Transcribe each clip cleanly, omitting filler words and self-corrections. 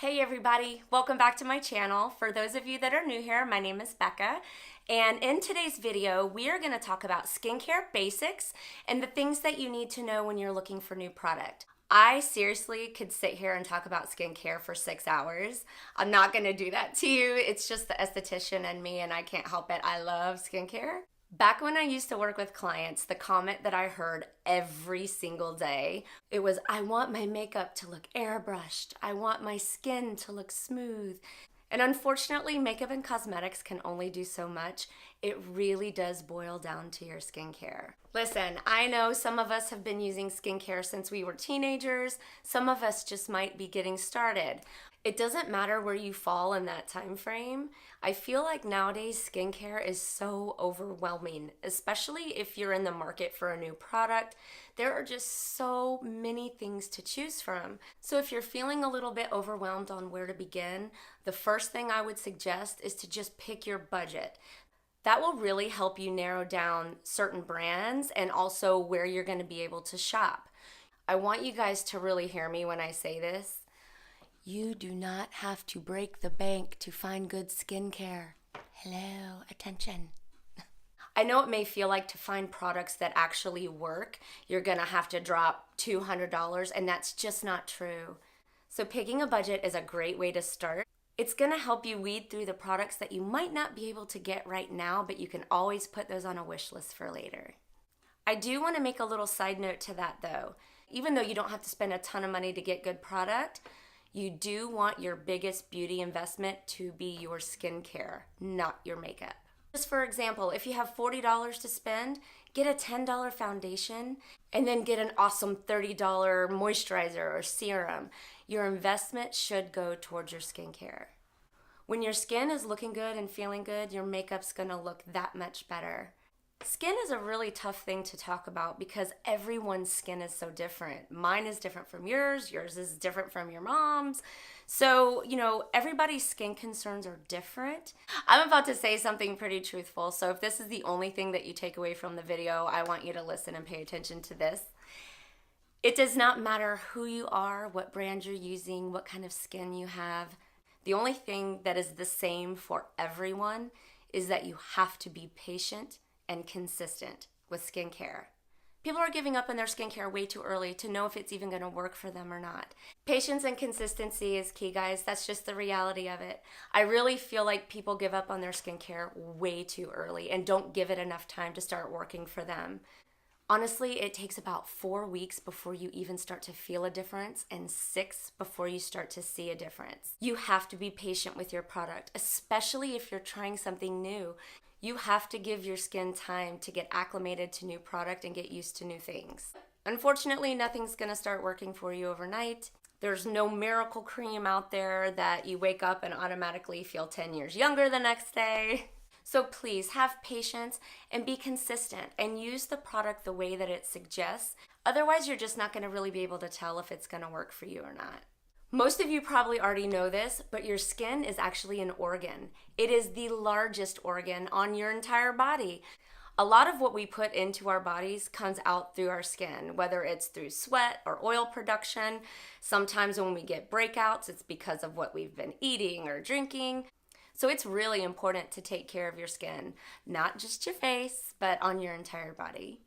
Hey everybody, welcome back to my channel. For those of you that are new here, my name is Becca, and in today's video we are going to talk about skincare basics and the things that you need to know when you're looking for new product. I seriously could sit here and talk about skincare for 6 hours. I'm not going to do that to you. It's just the esthetician in me and I can't help it. I love skincare. Back when I used to work with clients, the comment that I heard every single day, it was, I want my makeup to look airbrushed. I want my skin to look smooth. And unfortunately, makeup and cosmetics can only do so much. It really does boil down to your skincare. Listen, I know some of us have been using skincare since we were teenagers. Some of us just might be getting started. It doesn't matter where you fall in that time frame. I feel like nowadays skincare is so overwhelming, especially if you're in the market for a new product. There are just so many things to choose from. So if you're feeling a little bit overwhelmed on where to begin, the first thing I would suggest is to just pick your budget. That will really help you narrow down certain brands and also where you're going to be able to shop. I want you guys to really hear me when I say this. You do not have to break the bank to find good skincare. Hello, attention. I know it may feel like to find products that actually work, you're gonna have to drop $200, and that's just not true. So picking a budget is a great way to start. It's gonna help you weed through the products that you might not be able to get right now, but you can always put those on a wish list for later. I do wanna make a little side note to that though. Even though you don't have to spend a ton of money to get good product, you do want your biggest beauty investment to be your skincare, not your makeup. Just for example, if you have $40 to spend, get a $10 foundation and then get an awesome $30 moisturizer or serum. Your investment should go towards your skincare. When your skin is looking good and feeling good, your makeup's gonna look that much better. Skin is a really tough thing to talk about because everyone's skin is so different. Mine is different from yours is different from your mom's. So, everybody's skin concerns are different. I'm about to say something pretty truthful, so if this is the only thing that you take away from the video, I want you to listen and pay attention to this. It does not matter who you are, what brand you're using, what kind of skin you have. The only thing that is the same for everyone is that you have to be patient and consistent with skincare. People are giving up on their skincare way too early to know if it's even going to work for them or not. Patience and consistency is key, guys. That's just the reality of it. I really feel like people give up on their skincare way too early and don't give it enough time to start working for them. Honestly, it takes about 4 weeks before you even start to feel a difference and 6 before you start to see a difference. You have to be patient with your product, especially if you're trying something new. You have to give your skin time to get acclimated to new product and get used to new things. Unfortunately, nothing's gonna start working for you overnight. There's no miracle cream out there that you wake up and automatically feel 10 years younger the next day. So please have patience and be consistent and use the product the way that it suggests. Otherwise, you're just not gonna really be able to tell if it's gonna work for you or not. Most of you probably already know this, but your skin is actually an organ. It is the largest organ on your entire body. A lot of what we put into our bodies comes out through our skin, whether it's through sweat or oil production. Sometimes when we get breakouts, it's because of what we've been eating or drinking. So it's really important to take care of your skin, not just your face, but on your entire body.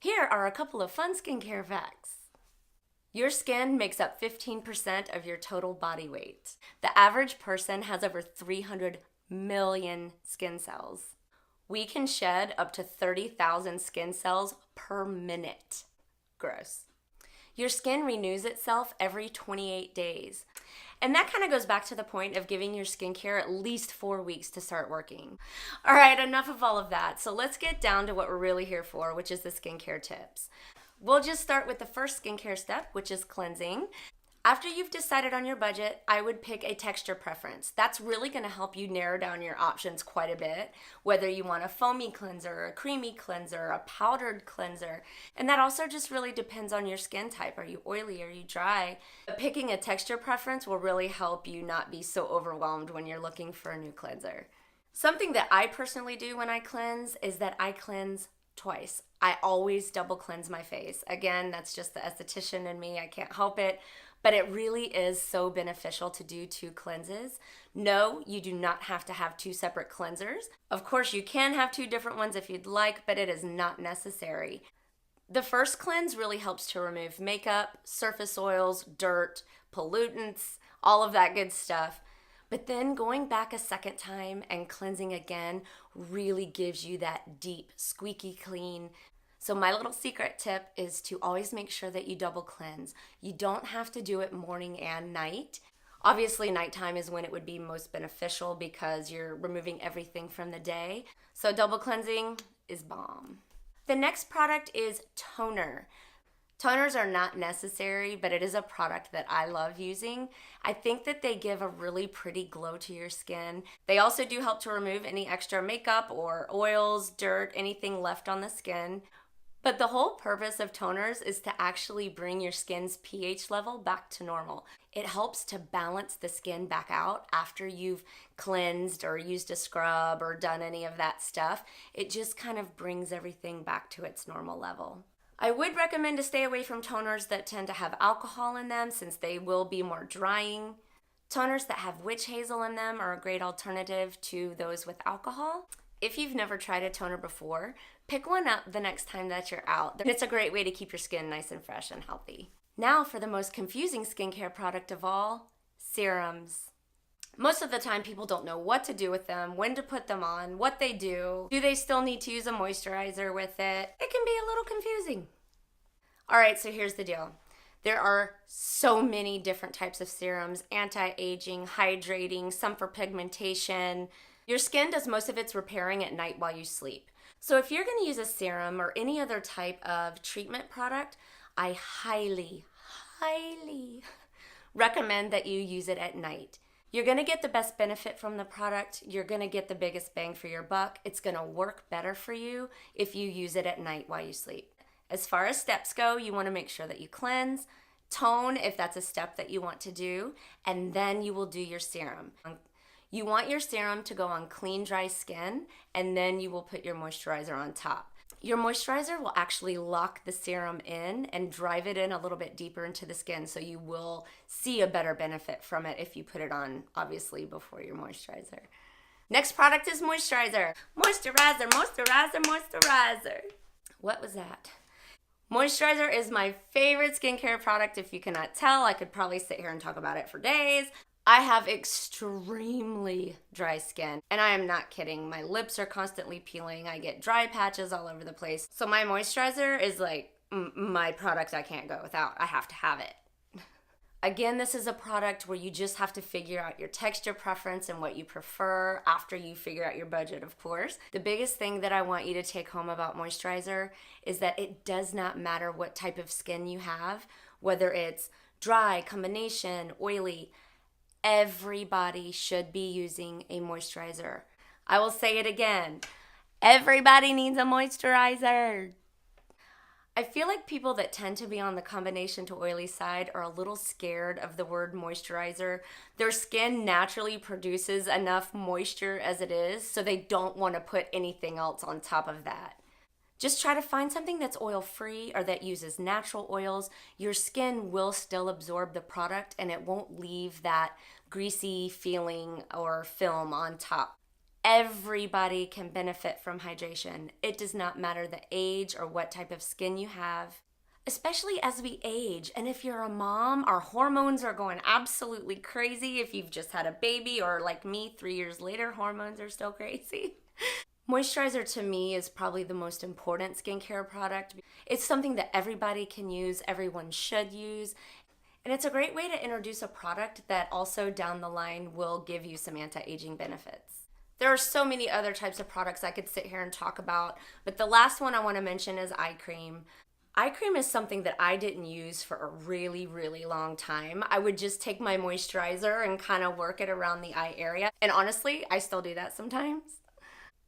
Here are a couple of fun skincare facts. Your skin makes up 15% of your total body weight. The average person has over 300 million skin cells. We can shed up to 30,000 skin cells per minute. Gross. Your skin renews itself every 28 days. And that kind of goes back to the point of giving your skincare at least 4 weeks to start working. All right, enough of all of that. So let's get down to what we're really here for, which is the skincare tips. We'll just start with the first skincare step, which is cleansing. After you've decided on your budget, I would pick a texture preference. That's really going to help you narrow down your options quite a bit, whether you want a foamy cleanser, a creamy cleanser, a powdered cleanser. And that also just really depends on your skin type. Are you oily? Are you dry? But picking a texture preference will really help you not be so overwhelmed when you're looking for a new cleanser. Something that I personally do when I cleanse is that I cleanse twice. I always double cleanse my face. Again, that's just the esthetician in me. I can't help it. but it really is so beneficial to do 2 cleanses. No, you do not have to have 2 separate cleansers. Of course, you can have 2 different ones if you'd like, but it is not necessary. The first cleanse really helps to remove makeup, surface oils, dirt, pollutants, all of that good stuff. But then going back a second time and cleansing again really gives you that deep, squeaky clean. So my little secret tip is to always make sure that you double cleanse. You don't have to do it morning and night. Obviously, nighttime is when it would be most beneficial because you're removing everything from the day. So double cleansing is bomb. The next product is toner. Toners are not necessary, but it is a product that I love using. I think that they give a really pretty glow to your skin. They also do help to remove any extra makeup or oils, dirt, anything left on the skin. But the whole purpose of toners is to actually bring your skin's pH level back to normal. It helps to balance the skin back out after you've cleansed or used a scrub or done any of that stuff. It just kind of brings everything back to its normal level. I would recommend to stay away from toners that tend to have alcohol in them since they will be more drying. Toners that have witch hazel in them are a great alternative to those with alcohol. If you've never tried a toner before, pick one up the next time that you're out. It's a great way to keep your skin nice and fresh and healthy. Now for the most confusing skincare product of all, serums. Most of the time people don't know what to do with them, when to put them on, what they do. Do they still need to use a moisturizer with it? It can be a little confusing. Alright, so here's the deal. There are so many different types of serums, anti-aging, hydrating, some for pigmentation. Your skin does most of its repairing at night while you sleep. So if you're going to use a serum or any other type of treatment product, I highly recommend that you use it at night. You're going to get the best benefit from the product. You're going to get the biggest bang for your buck. It's going to work better for you if you use it at night while you sleep. As far as steps go, you want to make sure that you cleanse, tone if that's a step that you want to do, and then you will do your serum. You want your serum to go on clean, dry skin, and then you will put your moisturizer on top. Your moisturizer will actually lock the serum in and drive it in a little bit deeper into the skin, so you will see a better benefit from it if you put it on, obviously, before your moisturizer. Next product is moisturizer. Moisturizer, moisturizer, moisturizer. What was that? Moisturizer is my favorite skincare product. If you cannot tell, I could probably sit here and talk about it for days. I have extremely dry skin, and I am not kidding. My lips are constantly peeling. I get dry patches all over the place. So my moisturizer is like my product I can't go without. I have to have it. Again, this is a product where you just have to figure out your texture preference and what you prefer after you figure out your budget, of course. The biggest thing that I want you to take home about moisturizer is that it does not matter what type of skin you have, whether it's dry, combination, oily. Everybody should be using a moisturizer. I will say it again. Everybody needs a moisturizer. I feel like people that tend to be on the combination to oily side are a little scared of the word moisturizer. Their skin naturally produces enough moisture as it is, so they don't want to put anything else on top of that. Just try to find something that's oil-free or that uses natural oils. Your skin will still absorb the product and it won't leave that greasy feeling or film on top. Everybody can benefit from hydration. It does not matter the age or what type of skin you have, especially as we age. And if you're a mom, our hormones are going absolutely crazy. If you've just had a baby, or like me, 3 years later, hormones are still crazy. Moisturizer to me is probably the most important skincare product. It's something that everybody can use, everyone should use, and it's a great way to introduce a product that also down the line will give you some anti-aging benefits. There are so many other types of products I could sit here and talk about, but the last one I want to mention is eye cream. Eye cream is something that I didn't use for a really, really long time. I would just take my moisturizer and kind of work it around the eye area, and honestly, I still do that sometimes.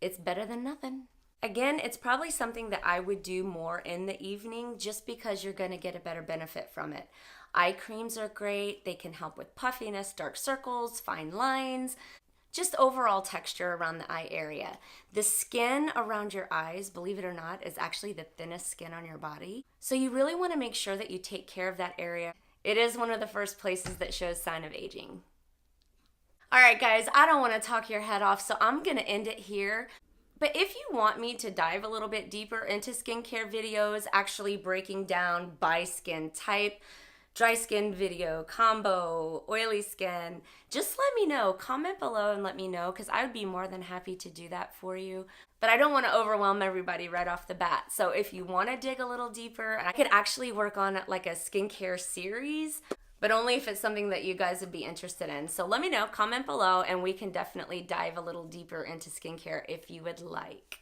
It's better than nothing. Again, it's probably something that I would do more in the evening just because you're going to get a better benefit from it. Eye creams are great. They can help with puffiness, dark circles, fine lines, just overall texture around the eye area. The skin around your eyes, believe it or not, is actually the thinnest skin on your body. So you really want to make sure that you take care of that area. It is one of the first places that shows sign of aging. All right, guys, I don't want to talk your head off, so I'm going to end it here. But if you want me to dive a little bit deeper into skincare videos, actually breaking down by skin type, dry skin video, combo, oily skin, just let me know. Comment below and let me know, because I would be more than happy to do that for you. But I don't want to overwhelm everybody right off the bat. So if you want to dig a little deeper, I could actually work on like a skincare series, but only if it's something that you guys would be interested in. So let me know, comment below, and we can definitely dive a little deeper into skincare if you would like.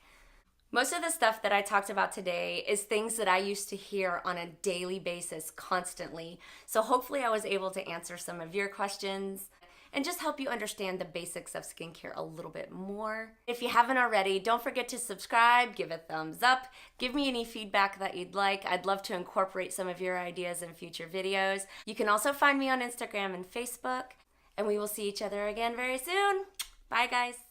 Most of the stuff that I talked about today is things that I used to hear on a daily basis constantly. So hopefully I was able to answer some of your questions and just help you understand the basics of skincare a little bit more. If you haven't already, don't forget to subscribe, give a thumbs up, give me any feedback that you'd like. I'd love to incorporate some of your ideas in future videos. You can also find me on Instagram and Facebook, and we will see each other again very soon. Bye, guys.